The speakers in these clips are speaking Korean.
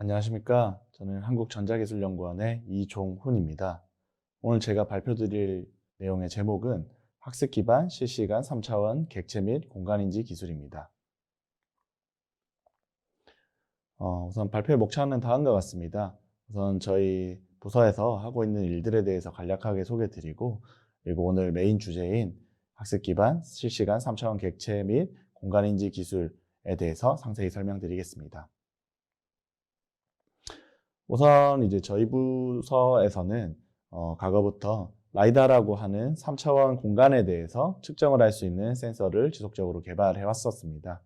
안녕하십니까. 저는 한국전자기술연구원의 이종훈입니다. 오늘 제가 발표드릴 내용의 제목은 학습 기반 실시간 3차원 객체 및 공간인지 기술입니다. 우선 발표의 목차는 다음과 같습니다. 우선 저희 부서에서 하고 있는 일들에 대해서 간략하게 소개드리고, 그리고 오늘 메인 주제인 학습 기반 실시간 3차원 객체 및 공간인지 기술에 대해서 상세히 설명드리겠습니다. 우선 이제 저희 부서에서는 과거부터 라이다라고 하는 3차원 공간에 대해서 측정을 할 수 있는 센서를 지속적으로 개발해 왔었습니다.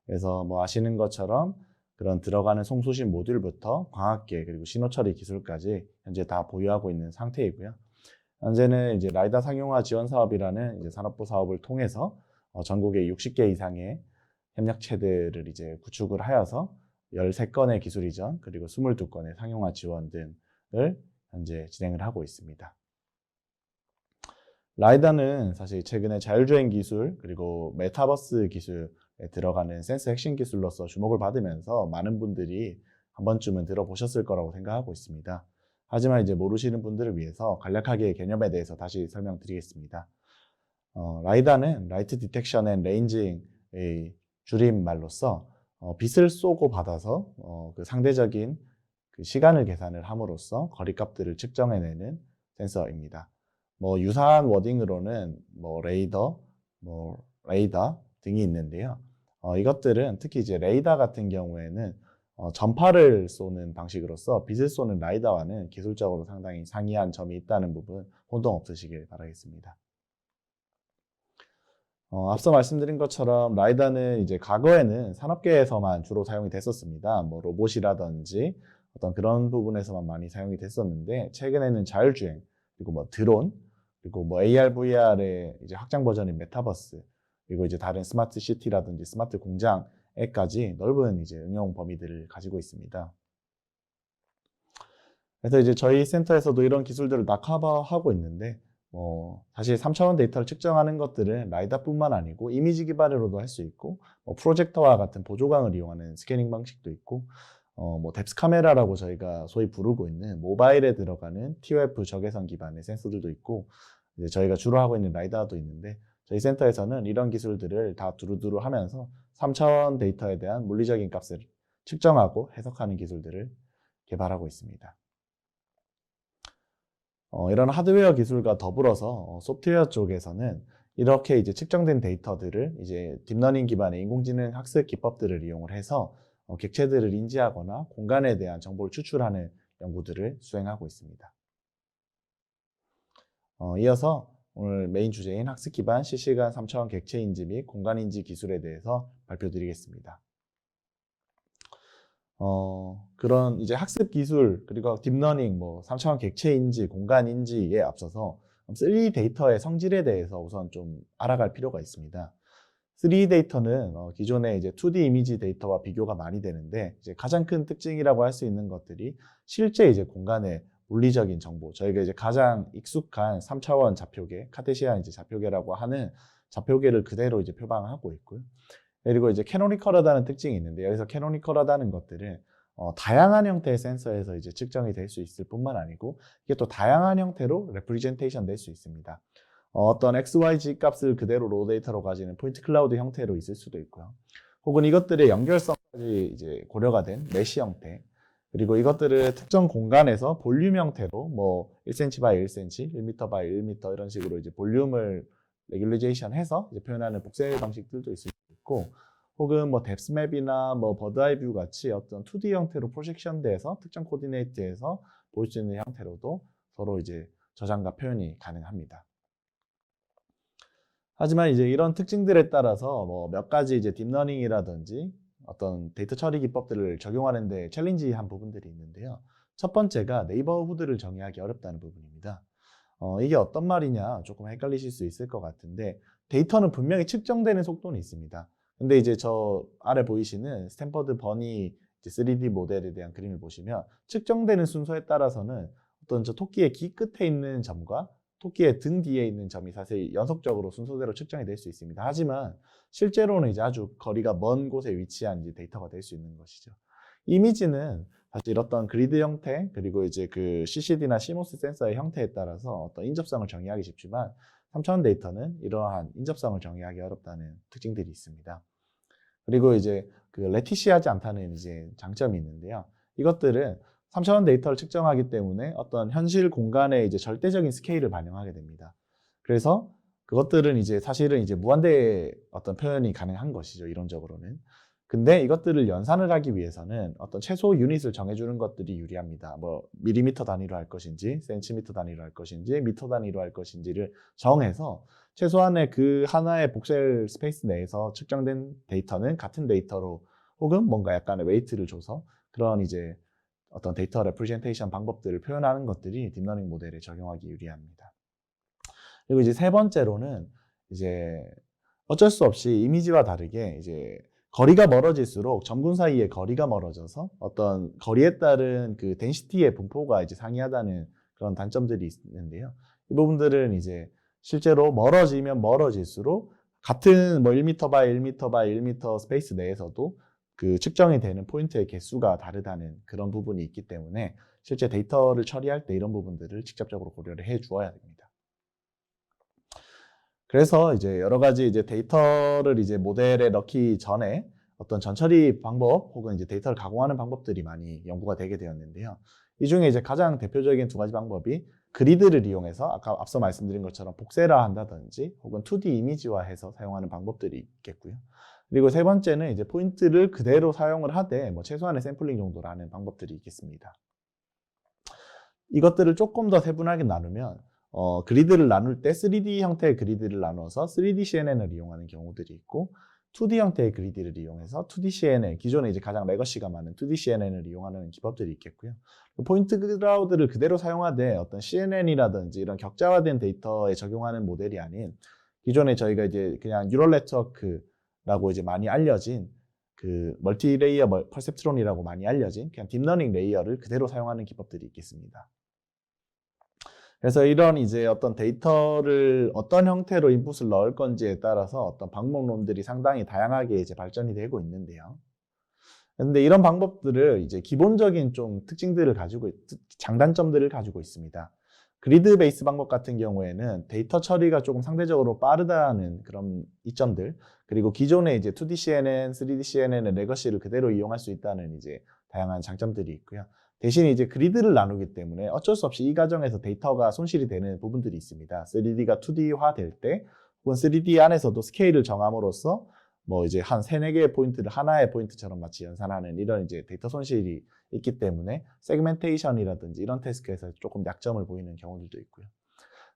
그래서 뭐 아시는 것처럼 그런 들어가는 송수신 모듈부터 광학계 그리고 신호처리 기술까지 현재 다 보유하고 있는 상태이고요. 현재는 이제 라이다 상용화 지원 사업이라는 이제 산업부 사업을 통해서 전국에 60개 이상의 협력체들을 이제 구축을 하여서 13건의 기술 이전 그리고 22건의 상용화 지원 등을 현재 진행을 하고 있습니다. 라이다는 사실 최근에 자율주행 기술 그리고 메타버스 기술에 들어가는 센서 핵심 기술로서 주목을 받으면서 많은 분들이 한 번쯤은 들어보셨을 거라고 생각하고 있습니다. 하지만 이제 모르시는 분들을 위해서 간략하게 개념에 대해서 다시 설명드리겠습니다. 라이다는 라이트 디텍션 앤 레인징의 줄임말로써 빛을 쏘고 받아서 그 상대적인 그 시간을 계산을 함으로써 거리값들을 측정해내는 센서입니다. 뭐 유사한 워딩으로는 뭐 레이더, 뭐 레이더 등이 있는데요. 이것들은 특히 이제 레이더 같은 경우에는 전파를 쏘는 방식으로서 빛을 쏘는 라이다와는 기술적으로 상당히 상이한 점이 있다는 부분 혼동 없으시길 바라겠습니다. 앞서 말씀드린 것처럼 라이다는 이제 과거에는 산업계에서만 주로 사용이 됐었습니다. 뭐 로봇이라든지 어떤 그런 부분에서만 많이 사용이 됐었는데 최근에는 자율주행 그리고 뭐 드론 그리고 뭐 AR, VR의 이제 확장 버전인 메타버스 그리고 이제 다른 스마트 시티라든지 스마트 공장에까지 넓은 이제 응용 범위들을 가지고 있습니다. 그래서 이제 저희 센터에서도 이런 기술들을 다 커버하고 있는데 사실 3차원 데이터를 측정하는 것들은 라이다뿐만 아니고 이미지 기반으로도 할 수 있고 프로젝터와 같은 보조광을 이용하는 스캐닝 방식도 있고 뭐 뎁스 카메라라고 저희가 소위 부르고 있는 모바일에 들어가는 TOF 적외선 기반의 센서들도 있고 이제 저희가 주로 하고 있는 라이다도 있는데 저희 센터에서는 이런 기술들을 다 두루두루 하면서 3차원 데이터에 대한 물리적인 값을 측정하고 해석하는 기술들을 개발하고 있습니다. 이런 하드웨어 기술과 더불어서 소프트웨어 쪽에서는 이렇게 이제 측정된 데이터들을 이제 딥러닝 기반의 인공지능 학습 기법들을 이용을 해서 객체들을 인지하거나 공간에 대한 정보를 추출하는 연구들을 수행하고 있습니다. 이어서 오늘 메인 주제인 학습 기반 실시간 3차원 객체 인지 및 공간 인지 기술에 대해서 발표드리겠습니다. 그런 이제 학습 기술, 그리고 딥러닝, 뭐 3차원 객체 인지, 공간 인지에 앞서서 3D 데이터의 성질에 대해서 우선 좀 알아갈 필요가 있습니다. 3D 데이터는 기존의 이제 2D 이미지 데이터와 비교가 많이 되는데, 이제 가장 큰 특징이라고 할 수 있는 것들이 실제 이제 공간의 물리적인 정보, 저희가 이제 가장 익숙한 3차원 좌표계, 카테시안 이제 좌표계라고 하는 좌표계를 그대로 이제 표방하고 있고요. 그리고 이제 캐노니컬하다는 특징이 있는데 여기서 캐노니컬하다는 것들은 다양한 형태의 센서에서 이제 측정이 될 수 있을 뿐만 아니고 이게 또 다양한 형태로 레프리젠테이션 될 수 있습니다. 어떤 XYZ 값을 그대로 로 데이터로 가지는 포인트 클라우드 형태로 있을 수도 있고요. 혹은 이것들의 연결성까지 이제 고려가 된 메시 형태. 그리고 이것들을 특정 공간에서 볼륨 형태로 뭐 1cm by 1cm, 1m by 1m 이런 식으로 이제 볼륨을 레귤레이션 해서 이제 표현하는 복세 방식들도 있을 수 있고 혹은 뭐 뎁스맵이나 뭐 버드아이 뷰 같이 어떤 2D 형태로 프로젝션돼서 특정 코디네이트에서 볼 수 있는 형태로도 서로 이제 저장과 표현이 가능합니다. 하지만 이제 이런 특징들에 따라서 뭐 몇 가지 이제 딥러닝이라든지 어떤 데이터 처리 기법들을 적용하는 데 챌린지한 부분들이 있는데요. 첫 번째가 네이버후드를 정의하기 어렵다는 부분입니다. 이게 어떤 말이냐 조금 헷갈리실 수 있을 것 같은데 데이터는 분명히 측정되는 속도는 있습니다. 근데 이제 저 아래 보이시는 스탠퍼드 버니 3D 모델에 대한 그림을 보시면 측정되는 순서에 따라서는 어떤 저 토끼의 귀 끝에 있는 점과 토끼의 등 뒤에 있는 점이 사실 연속적으로 순서대로 측정이 될 수 있습니다. 하지만 실제로는 이제 아주 거리가 먼 곳에 위치한 이제 데이터가 될 수 있는 것이죠. 이미지는 사실 어떤 그리드 형태 그리고 이제 그 CCD나 CMOS 센서의 형태에 따라서 어떤 인접성을 정의하기 쉽지만 3차원 데이터는 이러한 인접성을 정의하기 어렵다는 특징들이 있습니다. 그리고 이제 그 레티시하지 않다는 이제 장점이 있는데요. 이것들은 3차원 데이터를 측정하기 때문에 어떤 현실 공간의 이제 절대적인 스케일을 반영하게 됩니다. 그래서 그것들은 이제 사실은 이제 무한대의 어떤 표현이 가능한 것이죠, 이론적으로는. 근데 이것들을 연산을 하기 위해서는 어떤 최소 유닛을 정해주는 것들이 유리합니다. 뭐 밀리미터 단위로 할 것인지, 센티미터 단위로 할 것인지, 미터 단위로 할 것인지를 정해서 최소한의 그 하나의 복셀 스페이스 내에서 측정된 데이터는 같은 데이터로 혹은 뭔가 약간의 웨이트를 줘서 그런 이제 어떤 데이터 레프레젠테이션 방법들을 표현하는 것들이 딥러닝 모델에 적용하기 유리합니다. 그리고 이제 세 번째로는 이제 어쩔 수 없이 이미지와 다르게 이제 거리가 멀어질수록 점군 사이의 거리가 멀어져서 어떤 거리에 따른 그 덴시티의 분포가 이제 상이하다는 그런 단점들이 있는데요. 이 부분들은 이제 실제로 멀어지면 멀어질수록 같은 뭐 1m 바이 1m 바이 1m 스페이스 내에서도 그 측정이 되는 포인트의 개수가 다르다는 그런 부분이 있기 때문에 실제 데이터를 처리할 때 이런 부분들을 직접적으로 고려를 해 주어야 됩니다. 그래서 이제 여러 가지 이제 데이터를 이제 모델에 넣기 전에 어떤 전처리 방법 혹은 이제 데이터를 가공하는 방법들이 많이 연구가 되게 되었는데요. 이 중에 이제 가장 대표적인 두 가지 방법이 그리드를 이용해서 아까 앞서 말씀드린 것처럼 복세라 한다든지 혹은 2D 이미지화해서 사용하는 방법들이 있겠고요. 그리고 세 번째는 이제 포인트를 그대로 사용을 하되 뭐 최소한의 샘플링 정도라는 방법들이 있겠습니다. 이것들을 조금 더 세분하게 나누면 그리드를 나눌 때 3D 형태의 그리드를 나눠서 3D CNN을 이용하는 경우들이 있고 2D 형태의 그리드를 이용해서 2D CNN, 기존에 이제 가장 레거시가 많은 2D CNN을 이용하는 기법들이 있겠고요. 포인트 클라우드를 그대로 사용하되 어떤 CNN이라든지 이런 격자화된 데이터에 적용하는 모델이 아닌 기존에 저희가 이제 그냥 뉴럴 네트워크라고 이제 많이 알려진 그 멀티레이어 퍼셉트론이라고 많이 알려진 그냥 딥러닝 레이어를 그대로 사용하는 기법들이 있겠습니다. 그래서 이런 이제 어떤 데이터를 어떤 형태로 인풋을 넣을 건지에 따라서 어떤 방법론들이 상당히 다양하게 이제 발전이 되고 있는데요. 근데 이런 방법들을 이제 기본적인 좀 특징들을 가지고, 장단점들을 가지고 있습니다. 그리드 베이스 방법 같은 경우에는 데이터 처리가 조금 상대적으로 빠르다는 그런 이점들, 그리고 기존의 이제 2D CNN, 3D CNN의 레거시를 그대로 이용할 수 있다는 이제 다양한 장점들이 있고요. 대신 이제 그리드를 나누기 때문에 어쩔 수 없이 이 과정에서 데이터가 손실이 되는 부분들이 있습니다. 3D가 2D화 될 때, 혹은 3D 안에서도 스케일을 정함으로써 뭐 이제 한 3-4개의 포인트를 하나의 포인트처럼 마치 연산하는 이런 이제 데이터 손실이 있기 때문에 세그멘테이션이라든지 이런 태스크에서 조금 약점을 보이는 경우들도 있고요.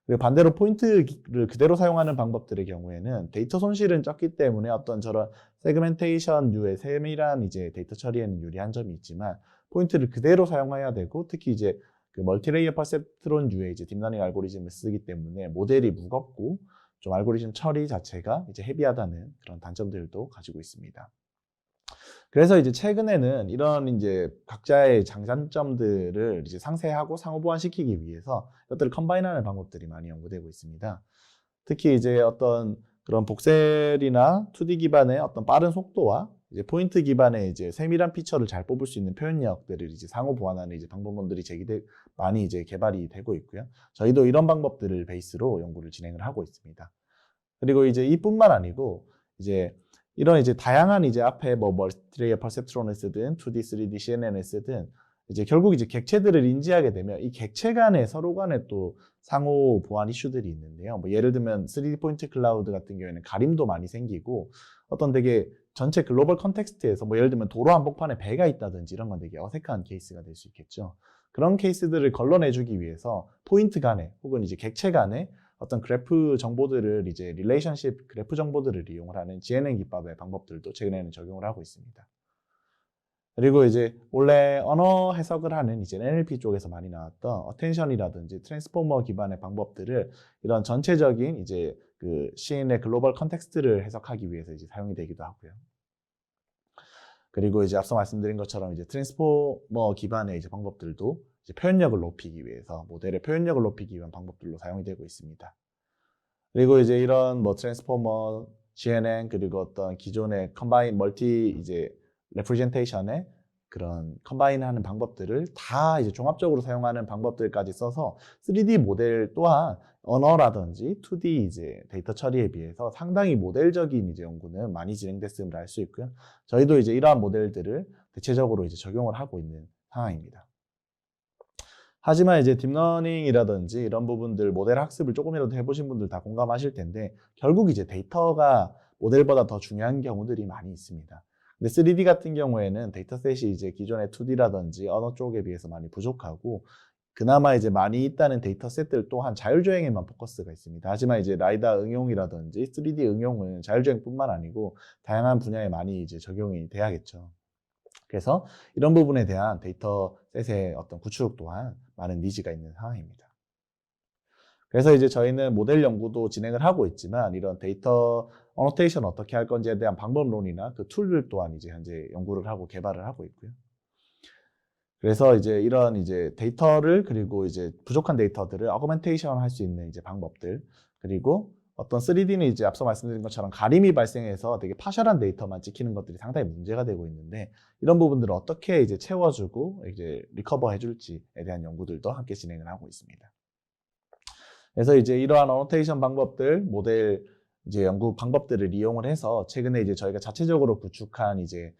그리고 반대로 포인트를 그대로 사용하는 방법들의 경우에는 데이터 손실은 적기 때문에 어떤 저런 세그멘테이션류의 세밀한 이제 데이터 처리에는 유리한 점이 있지만 포인트를 그대로 사용해야 되고 특히 이제 그 멀티레이어 퍼셉트론류의 이제 딥러닝 알고리즘을 쓰기 때문에 모델이 무겁고 좀 알고리즘 처리 자체가 이제 헤비하다는 그런 단점들도 가지고 있습니다. 그래서 이제 최근에는 이런 이제 각자의 장단점들을 이제 상세하고 상호 보완시키기 위해서 이것들을 컴바인하는 방법들이 많이 연구되고 있습니다. 특히 이제 어떤 그런 복셀이나 2D 기반의 어떤 빠른 속도와 이제 포인트 기반의 이제 세밀한 피처를 잘 뽑을 수 있는 표현력들을 이제 상호 보완하는 이제 방법론들이 많이 이제 개발이 되고 있고요. 저희도 이런 방법들을 베이스로 연구를 진행을 하고 있습니다. 그리고 이제 이뿐만 아니고 이제 이런 이제 다양한 이제 앞에 뭐 멀티레이어 퍼셉트론을 쓰든 2D, 3D CNN을 쓰든 이제 결국 이제 객체들을 인지하게 되면 이 객체 간에 서로 간에 또 상호 보완 이슈들이 있는데요. 뭐 예를 들면 3D 포인트 클라우드 같은 경우에는 가림도 많이 생기고 어떤 되게 전체 글로벌 컨텍스트에서 뭐 예를 들면 도로 한복판에 배가 있다든지 이런 건 되게 어색한 케이스가 될 수 있겠죠. 그런 케이스들을 걸러내주기 위해서 포인트 간에 혹은 이제 객체 간에 어떤 그래프 정보들을 이제 릴레이션십 그래프 정보들을 이용을 하는 GNN 기법의 방법들도 최근에는 적용을 하고 있습니다. 그리고 이제 원래 언어 해석을 하는 이제 NLP 쪽에서 많이 나왔던 어텐션이라든지 트랜스포머 기반의 방법들을 이런 전체적인 이제 그 시인의 글로벌 컨텍스트를 해석하기 위해서 이제 사용이 되기도 하고요. 그리고 이제 앞서 말씀드린 것처럼 이제 트랜스포머 기반의 이제 방법들도 이제 표현력을 높이기 위해서 모델의 표현력을 높이기 위한 방법들로 사용이 되고 있습니다. 그리고 이제 이런 뭐 트랜스포머, GNN 그리고 어떤 기존의 컴바인 멀티 이제 레프레젠테이션의 그런 컴바인하는 방법들을 다 이제 종합적으로 사용하는 방법들까지 써서 3D 모델 또한 언어라든지 2D 이제 데이터 처리에 비해서 상당히 모델적인 이제 연구는 많이 진행됐음을 알 수 있고요. 저희도 이제 이러한 모델들을 대체적으로 이제 적용을 하고 있는 상황입니다. 하지만 이제 딥러닝이라든지 이런 부분들 모델 학습을 조금이라도 해보신 분들 다 공감하실 텐데 결국 이제 데이터가 모델보다 더 중요한 경우들이 많이 있습니다. 근데 3D 같은 경우에는 데이터셋이 이제 기존의 2D라든지 언어 쪽에 비해서 많이 부족하고 그나마 이제 많이 있다는 데이터셋들 또한 자율주행에만 포커스가 있습니다. 하지만 이제 라이다 응용이라든지 3D 응용은 자율주행뿐만 아니고 다양한 분야에 많이 이제 적용이 돼야겠죠. 그래서 이런 부분에 대한 데이터셋의 어떤 구축 또한 많은 니즈가 있는 상황입니다. 그래서 이제 저희는 모델 연구도 진행을 하고 있지만 이런 데이터 어노테이션 어떻게 할 건지에 대한 방법론이나 그 툴들 또한 이제 현재 연구를 하고 개발을 하고 있고요. 그래서 이제 이런 이제 데이터를 그리고 이제 부족한 데이터들을 어그멘테이션 할 수 있는 이제 방법들 그리고 어떤 3D는 이제 앞서 말씀드린 것처럼 가림이 발생해서 되게 파셜한 데이터만 찍히는 것들이 상당히 문제가 되고 있는데 이런 부분들을 어떻게 이제 채워주고 이제 리커버 해줄지에 대한 연구들도 함께 진행을 하고 있습니다. 그래서 이제 이러한 어노테이션 방법들, 모델 이제 연구 방법들을 이용을 해서 최근에 이제 저희가 자체적으로 구축한 이제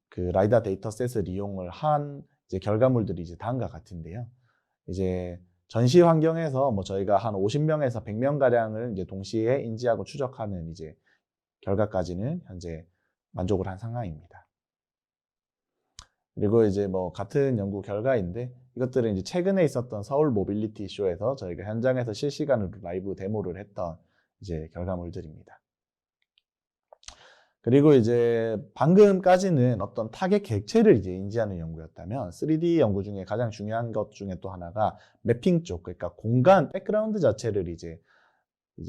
그 라이다 데이터셋을 이용을 한 이제 결과물들이 이제 다음과 같은데요. 이제 전시 환경에서 뭐 저희가 한 50명에서 100명 가량을 이제 동시에 인지하고 추적하는 이제 결과까지는 현재 만족을 한 상황입니다. 그리고 이제 뭐 같은 연구 결과인데 이것들은 이제 최근에 있었던 서울 모빌리티 쇼에서 저희가 현장에서 실시간으로 라이브 데모를 했던 이제 결과물들입니다. 그리고 이제 방금까지는 어떤 타겟 객체를 이제 인지하는 연구였다면 3D 연구 중에 가장 중요한 것 중에 또 하나가 매핑 쪽, 그러니까 공간 백그라운드 자체를 이제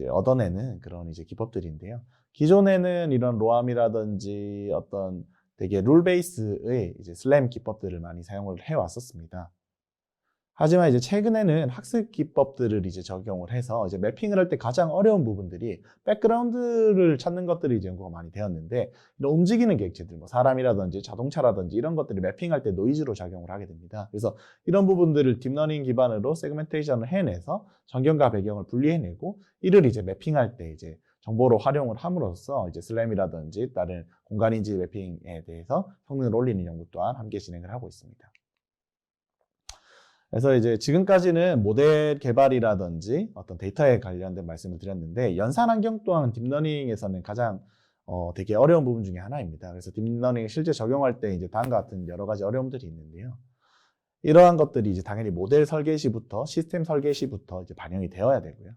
얻어내는 그런 이제 기법들인데요. 기존에는 이런 로암이라든지 어떤 되게 룰 베이스의 이제 슬램 기법들을 많이 사용을 해왔었습니다. 하지만 이제 최근에는 학습 기법들을 이제 적용을 해서 이제 매핑을 할 때 가장 어려운 부분들이 백그라운드를 찾는 것들이 이제 연구가 많이 되었는데 이런 움직이는 객체들, 뭐 사람이라든지 자동차라든지 이런 것들이 매핑할 때 노이즈로 작용을 하게 됩니다. 그래서 이런 부분들을 딥러닝 기반으로 세그멘테이션을 해내서 전경과 배경을 분리해내고 이를 이제 매핑할 때 이제 정보로 활용을 함으로써 이제 슬램이라든지 다른 공간인지 매핑에 대해서 성능을 올리는 연구 또한 함께 진행을 하고 있습니다. 그래서 이제 지금까지는 모델 개발이라든지 어떤 데이터에 관련된 말씀을 드렸는데 연산 환경 또한 딥러닝에서는 가장 되게 어려운 부분 중에 하나입니다. 그래서 딥러닝 실제 적용할 때 이제 다음과 같은 여러 가지 어려움들이 있는데요. 이러한 것들이 이제 당연히 모델 설계 시부터 시스템 설계 시부터 이제 반영이 되어야 되고요.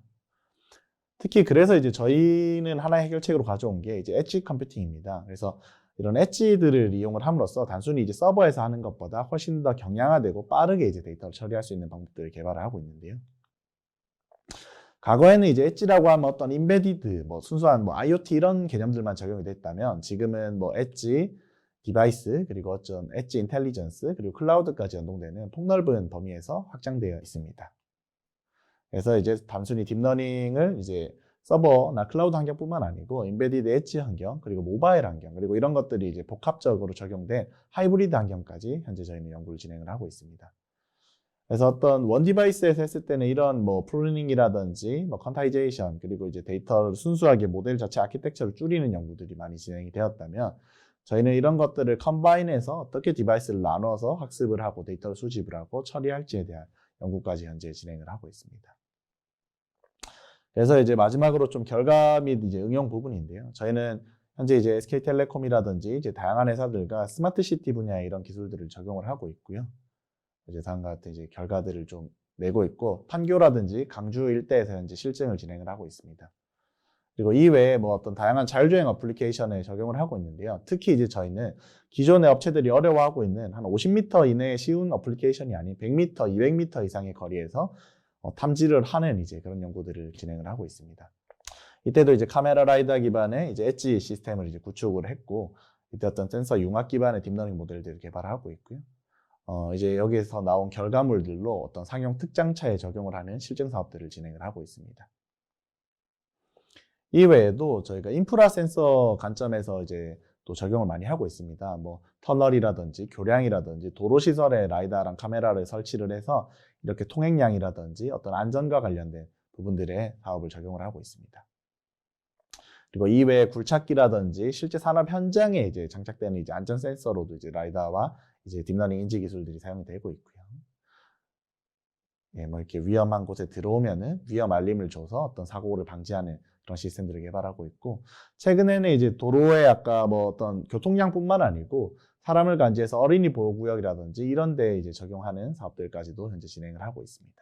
특히 그래서 이제 저희는 하나의 해결책으로 가져온 게 이제 엣지 컴퓨팅입니다. 그래서 이런 엣지들을 이용을 함으로써 단순히 이제 서버에서 하는 것보다 훨씬 더 경량화되고 빠르게 이제 데이터를 처리할 수 있는 방법들을 개발을 하고 있는데요. 과거에는 이제 엣지라고 하면 어떤 인베디드, 뭐 순수한 뭐 IoT 이런 개념들만 적용이 됐다면 지금은 뭐 엣지 디바이스 그리고 어떤 엣지 인텔리전스 그리고 클라우드까지 연동되는 폭넓은 범위에서 확장되어 있습니다. 그래서 이제 단순히 딥러닝을 이제 서버나 클라우드 환경뿐만 아니고 인베디드 엣지 환경, 그리고 모바일 환경, 그리고 이런 것들이 이제 복합적으로 적용된 하이브리드 환경까지 현재 저희는 연구를 진행을 하고 있습니다. 그래서 어떤 원 디바이스에서 했을 때는 이런 뭐 프루닝이라든지 뭐 컨타이제이션 그리고 이제 데이터를 순수하게 모델 자체 아키텍처를 줄이는 연구들이 많이 진행이 되었다면 저희는 이런 것들을 컴바인해서 어떻게 디바이스를 나눠서 학습을 하고 데이터를 수집을 하고 처리할지에 대한 연구까지 현재 진행을 하고 있습니다. 그래서 이제 마지막으로 좀 결과 및 이제 응용 부분인데요. 저희는 현재 이제 SK텔레콤이라든지 이제 다양한 회사들과 스마트 시티 분야의 이런 기술들을 적용을 하고 있고요. 이제 다음과 같은 이제 결과들을 좀 내고 있고 판교라든지 강주 일대에서 현재 실증을 진행을 하고 있습니다. 그리고 이외에 뭐 어떤 다양한 자율주행 어플리케이션에 적용을 하고 있는데요. 특히 이제 저희는 기존의 업체들이 어려워하고 있는 한 50m 이내의 쉬운 어플리케이션이 아닌 100m, 200m 이상의 거리에서 탐지를 하는 이제 그런 연구들을 진행을 하고 있습니다. 이때도 이제 카메라 라이다 기반의 이제 엣지 시스템을 이제 구축을 했고 이때 어떤 센서 융합 기반의 딥러닝 모델들을 개발하고 있고요. 이제 여기에서 나온 결과물들로 어떤 상용 특장차에 적용을 하는 실증 사업들을 진행을 하고 있습니다. 이외에도 저희가 인프라 센서 관점에서 이제 또 적용을 많이 하고 있습니다. 뭐 터널이라든지 교량이라든지 도로 시설에 라이다랑 카메라를 설치를 해서 이렇게 통행량이라든지 어떤 안전과 관련된 부분들의 사업을 적용을 하고 있습니다. 그리고 이외에 굴착기라든지 실제 산업 현장에 이제 장착되는 이제 안전 센서로도 이제 라이다와 이제 딥러닝 인지 기술들이 사용이 되고 있고요. 예, 뭐 이렇게 위험한 곳에 들어오면은 위험 알림을 줘서 어떤 사고를 방지하는 그런 시스템들을 개발하고 있고, 최근에는 이제 도로에 아까 뭐 어떤 교통량뿐만 아니고 사람을 간지해서 어린이 보호구역이라든지 이런 데 이제 적용하는 사업들까지도 현재 진행을 하고 있습니다.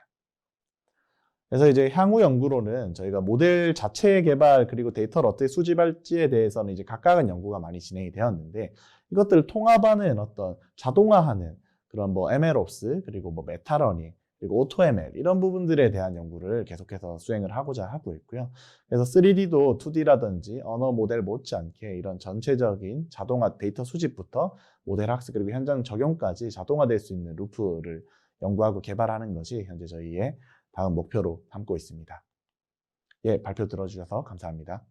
그래서 이제 향후 연구로는 저희가 모델 자체 개발 그리고 데이터를 어떻게 수집할지에 대해서는 이제 각각은 연구가 많이 진행이 되었는데, 이것들을 통합하는 어떤 자동화하는 그런 뭐 MLOps 그리고 뭐 메타러닝 그리고 오토ML 이런 부분들에 대한 연구를 계속해서 수행을 하고자 하고 있고요. 그래서 3D도 2D라든지 언어 모델 못지않게 이런 전체적인 자동화 데이터 수집부터 모델 학습 그리고 현장 적용까지 자동화될 수 있는 루프를 연구하고 개발하는 것이 현재 저희의 다음 목표로 삼고 있습니다. 예, 발표 들어주셔서 감사합니다.